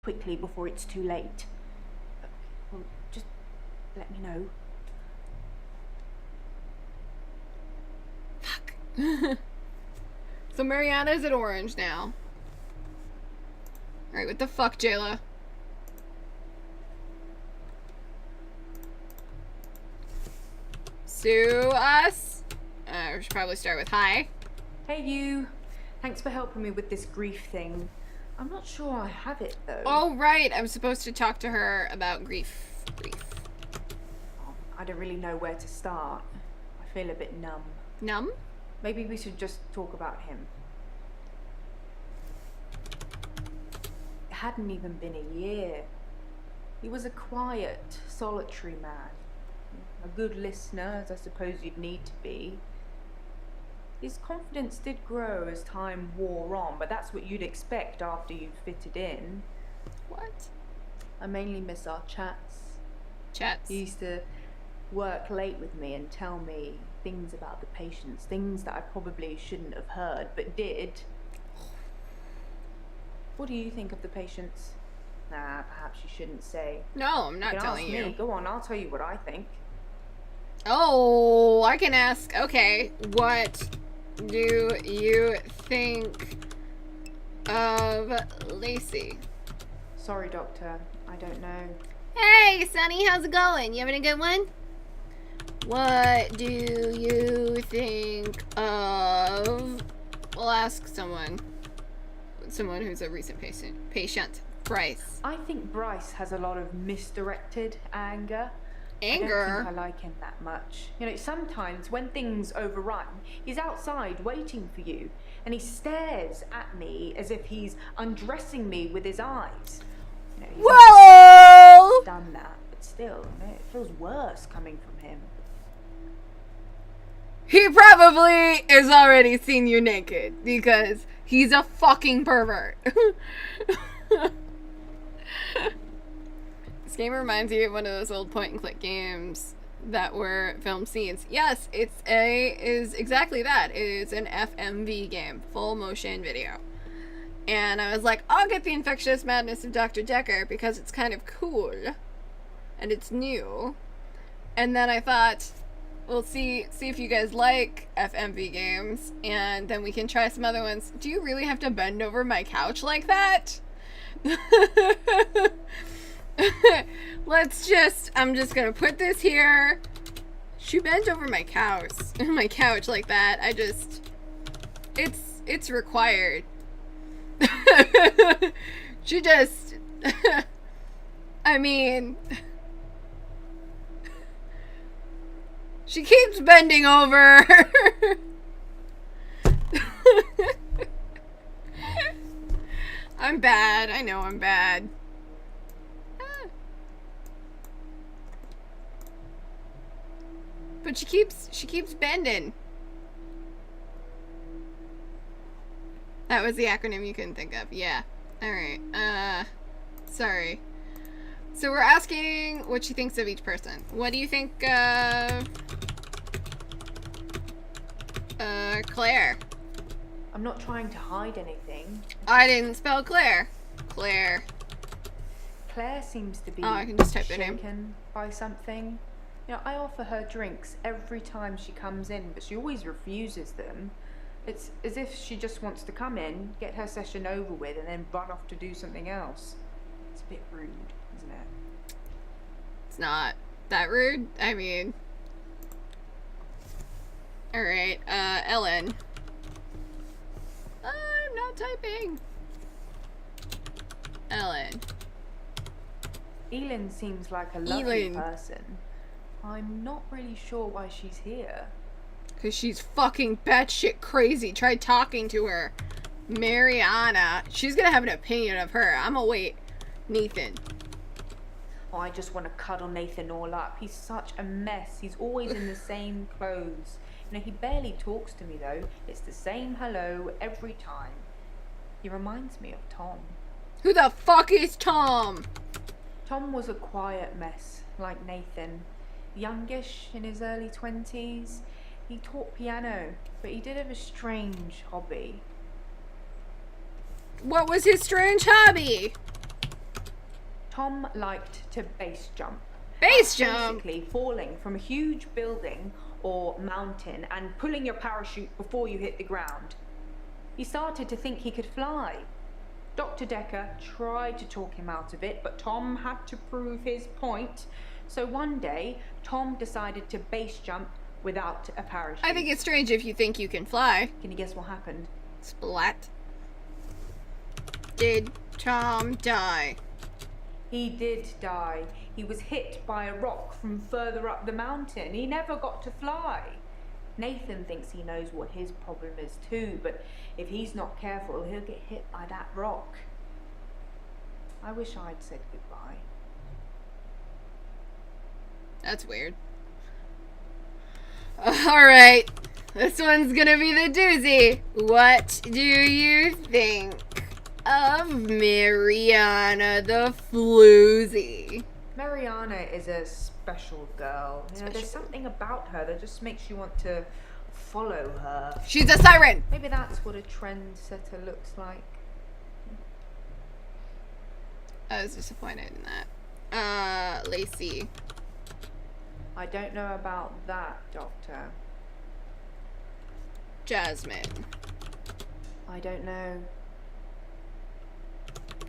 quickly before it's too late. Well, just let me know. Fuck. So Mariana's at Orange now. Alright, what the fuck, Jayla? Sue us? We should probably start with hi. Hey you. Thanks for helping me with this grief thing. I'm not sure I have it though. Oh, right. I'm supposed to talk to her about grief. Oh, I don't really know where to start. I feel a bit numb. Numb? Maybe we should just talk about him. It hadn't even been a year. He was a quiet, solitary man. A good listener, as I suppose you'd need to be. His confidence did grow as time wore on, but that's what you'd expect after you've fitted in. What? I mainly miss our chats. Chats? He used to work late with me and tell me things about the patients, things that I probably shouldn't have heard, but did. What do you think of the patients? Nah, perhaps you shouldn't say. No, I'm not You can telling ask you. me. Go on, I'll tell you what I think. Oh, I can ask. Okay, what do you think of Lacey? Sorry, doctor. I don't know. Hey, Sonny, how's it going? You having a good one? What do you think of... We'll ask someone who's a recent patient. Bryce. I think Bryce has a lot of misdirected anger. Anger? I don't think I like him that much. You know, sometimes when things overrun, he's outside waiting for you, and he stares at me as if he's undressing me with his eyes. You know, he's Whoa! done that, but still, you know, it feels worse coming from him. He probably has already seen you naked because he's a fucking pervert. This game reminds me of one of those old point-and-click games that were film scenes. Yes, it is exactly that. It is an FMV game, full motion video. And I was like, I'll get the Infectious Madness of Dr. Dekker because it's kind of cool. And it's new. And then I thought, we'll see if you guys like FMV games, and then we can try some other ones. Do you really have to bend over my couch like that? I'm just gonna put this here. She bent over my couch like that. It's required. She just, I mean, she keeps bending over. I'm bad. I know I'm bad. But she keeps bending. That was the acronym you couldn't think of. Yeah. Alright. Sorry. So we're asking what she thinks of each person. What do you think of Claire? I'm not trying to hide anything. I didn't spell Claire. Claire. Claire seems to be I can just type their name. shaken by something. You know, I offer her drinks every time she comes in, but she always refuses them. It's as if she just wants to come in, get her session over with, and then run off to do something else. It's a bit rude, isn't it? It's not that rude. I mean... Alright, Ellen. I'm not typing. Ellen. Elin seems like a lovely person. I'm not really sure why she's here. Because she's fucking batshit crazy. Try talking to her. Mariana. She's gonna have an opinion of her. I'm gonna wait. Nathan. Oh, I just want to cuddle Nathan all up. He's such a mess. He's always in the same clothes. You know, he barely talks to me though. It's the same hello every time. He reminds me of Tom. Who the fuck is Tom? Tom was a quiet mess, like Nathan. Youngish, in his early 20s. He taught piano, but he did have a strange hobby. What was his strange hobby? Tom liked to base jump. Base That's jump? basically falling from a huge building or mountain and pulling your parachute before you hit the ground. He started to think he could fly. Dr. Dekker tried to talk him out of it, but Tom had to prove his point. So one day, Tom decided to base jump without a parachute. I think it's strange if you think you can fly. Can you guess what happened? Splat. Did Tom die? He did die. He was hit by a rock from further up the mountain. He never got to fly. Nathan thinks he knows what his problem is too, but if he's not careful, he'll get hit by that rock. I wish I'd said goodbye. That's weird. Alright. This one's gonna be the doozy. What do you think of Mariana the Floozy? Mariana is a special girl. You know, there's Special. something about her that just makes you want to follow her. She's a siren! Maybe that's what a trendsetter looks like. I was disappointed in that. Lacey. I don't know about that, Doctor. Jasmine. I don't know.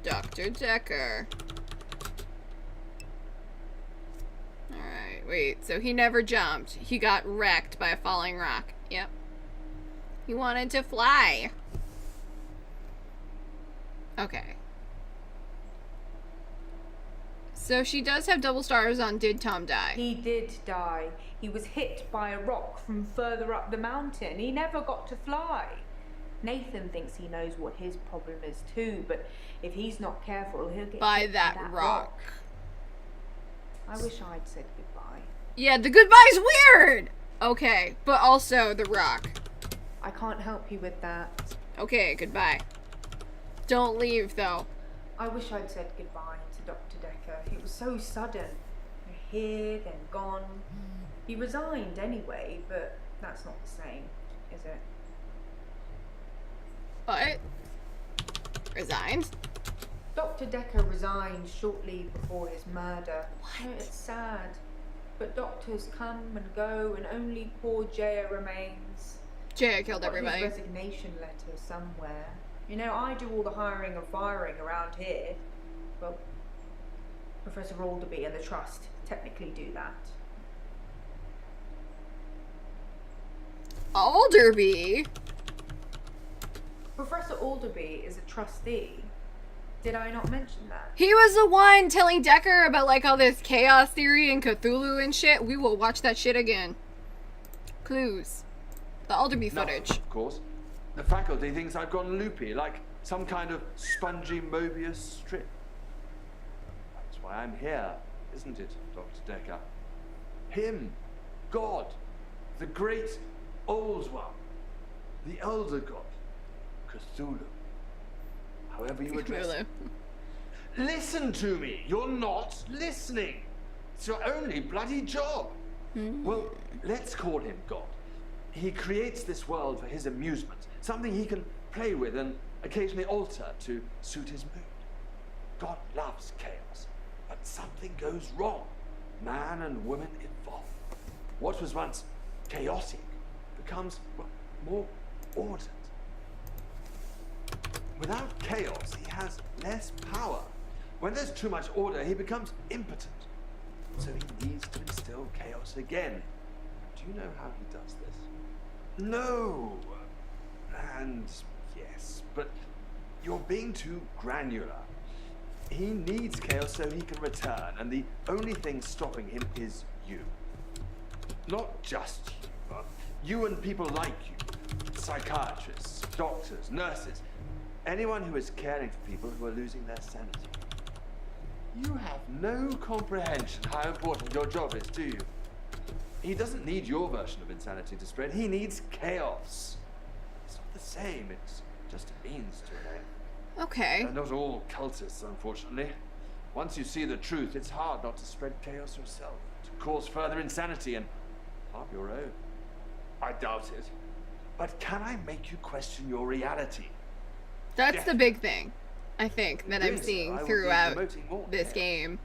Dr. Dekker. Alright, wait. So he never jumped. He got wrecked by a falling rock. Yep. He wanted to fly. Okay. So she does have double stars on Did Tom Die? He did die. He was hit by a rock from further up the mountain. He never got to fly. Nathan thinks he knows what his problem is too, but if he's not careful, he'll get By hit that by that rock. I wish I'd said goodbye. Yeah, the goodbye's weird! Okay, but also the rock. I can't help you with that. Okay, goodbye. Don't leave, though. I wish I'd said goodbye to Dr. Dekker. It was so sudden. Here, then gone. He resigned anyway, but that's not the same, is it? What? Resigned? Dr. Dekker resigned shortly before his murder. What? You know, it's sad. But doctors come and go, and only poor Jaya remains. Jaya killed I've got everybody. his resignation letter somewhere. You know, I do all the hiring and firing around here. Well, Professor Alderby and the Trust technically do that. Alderby? Professor Alderby is a trustee. Did I not mention that? He was the one telling Dekker about, like, all this chaos theory and Cthulhu and shit. We will watch that shit again. Clues. The Alderby footage. Nothing, of course. The faculty thinks I've gone loopy, like some kind of spongy Mobius strip. That's why I'm here, isn't it, Dr. Dekker? Him, God, the great old one, the elder god, Cthulhu. However you address Cthulhu. it. Listen to me. You're not listening. It's your only bloody job. Well, let's call him God. He creates this world for his amusement, something he can play with and occasionally alter to suit his mood. God loves chaos, but something goes wrong. Man and woman evolve. What was once chaotic becomes more ordered. Without chaos, he has less power. When there's too much order, he becomes impotent. So he needs to instill chaos again. Do you know how he does this? No. And yes, but you're being too granular. He needs chaos so he can return, and the only thing stopping him is you. Not just you, but you and people like you. Psychiatrists, doctors, nurses. Anyone who is caring for people who are losing their sanity. You have no comprehension how important your job is, do you? He doesn't need your version of insanity to spread. He needs chaos. It's not the same. It's just a means to an end. Okay. They're not all cultists, unfortunately. Once you see the truth, it's hard not to spread chaos yourself, to cause further insanity and harm your own. I doubt it. But can I make you question your reality? That's the big thing. I think, that Doing I'm so, seeing I will be throughout promoting more this chaos. game.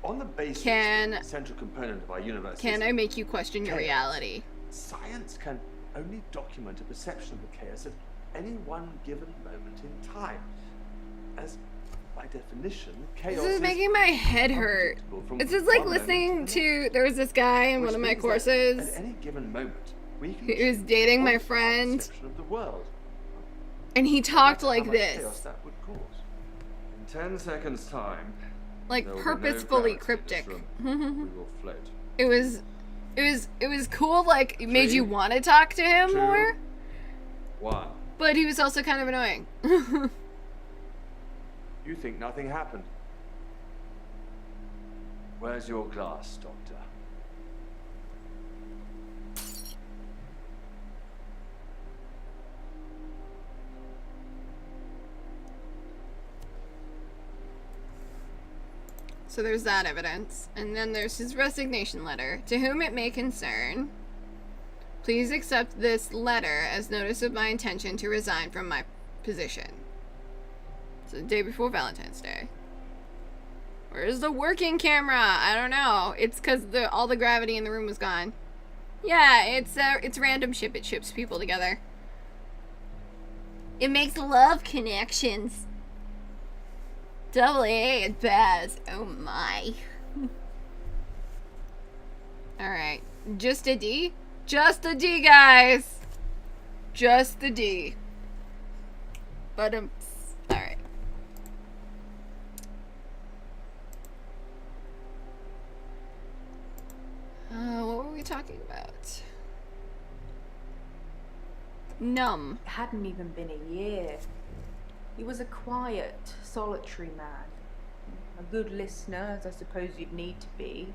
On the basis Can- that the central component of our universe Can is I make you question your chaos, reality? science can only document a perception of the chaos at any one given moment in time. As by definition, chaos This is making my head hurt. unpredictable from It's just like one moment listening the to, next. there was this guy in Which one of my means that courses at any given moment, we can who was choose dating my our friend, perception of the world, and he no talked matter how like much this. chaos that would cause. In 10 seconds' time, Like there will be purposefully no gravity in cryptic. this room. We will float. It was cool, like, it made you 3, want to talk to him 2, more, 1. but he was also kind of annoying. You think nothing happened. Where's your glass, Doctor? So there's that evidence. And then there's his resignation letter. To whom it may concern, please accept this letter as notice of my intention to resign from my position. It's the day before Valentine's Day. Where's the working camera? I don't know. It's because all the gravity in the room was gone. Yeah, it's random ship. It ships people together. It makes love connections. Double A and Baz. Oh my. Alright. Just a D? Just a D, guys. Just the D. But alright. What were we talking about? Numb. It hadn't even been a year. He was a quiet, solitary man. A good listener, as I suppose you'd need to be.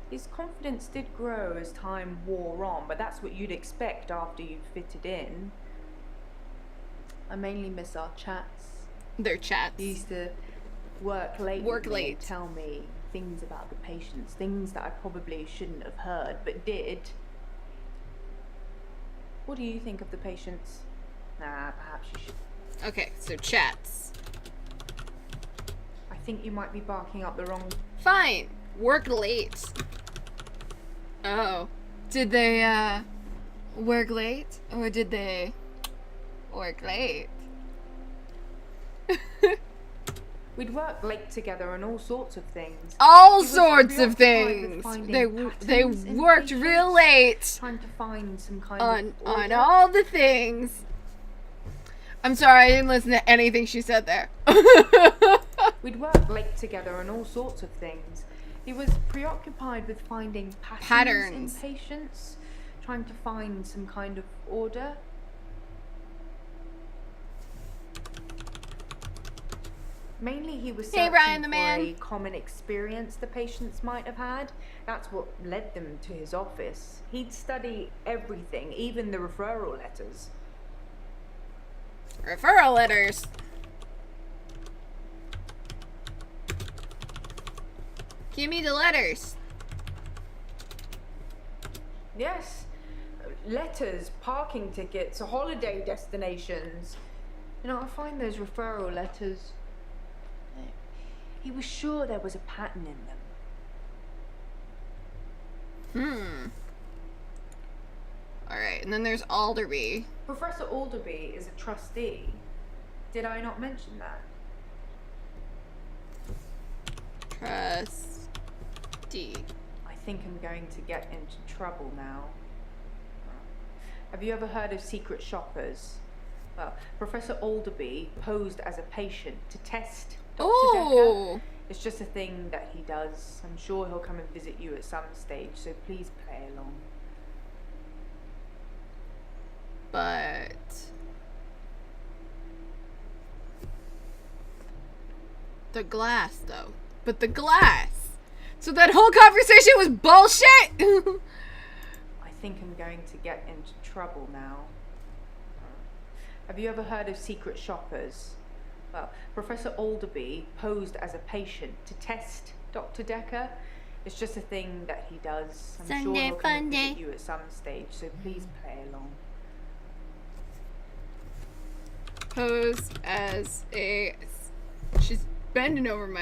His confidence did grow as time wore on, but that's what you'd expect after you've fitted in. I mainly miss our chats. Their chats. He used to work late. Work with me late. and tell me things about the patients, things that I probably shouldn't have heard, but did. What do you think of the patients? Nah, perhaps you should. Okay, so chats. I think you might be barking up the wrong. Fine. Work late. Oh. Did they, work late? Or did they work late? We'd work late together on all sorts of things. All He was sorts of preoccupied with things. finding They patterns in worked patients, real late trying to find some kind on of order. all the things. I'm sorry, I didn't listen to anything she said there. We'd work late together on all sorts of things. He was preoccupied with finding patterns in patients, trying to find some kind of order. Mainly he was Hey, searching Ryan the for man. a common experience the patients might have had. That's what led them to his office. He'd study everything, even the referral letters. Referral letters. Give me the letters. Yes, letters, parking tickets, holiday destinations. You know, I find those referral letters. He was sure there was a pattern in them. Alright, and then there's Alderby. Professor Alderby is a trustee. Did I not mention that? Trustee. I think I'm going to get into trouble now. Have you ever heard of secret shoppers? Well, Professor Alderby posed as a patient to test Dr. Dekker. Oh! It's just a thing that he does. I'm sure he'll come and visit you at some stage, so please play along. But the glass, though. But the glass. So that whole conversation was bullshit. I think I'm going to get into trouble now. Have you ever heard of secret shoppers? Well, Professor Alderby posed as a patient to test Dr. Dekker. It's just a thing that he does. I'm sure Sunday he'll come and funday. visit you at some stage, so please play along. pose as a... She's bending over my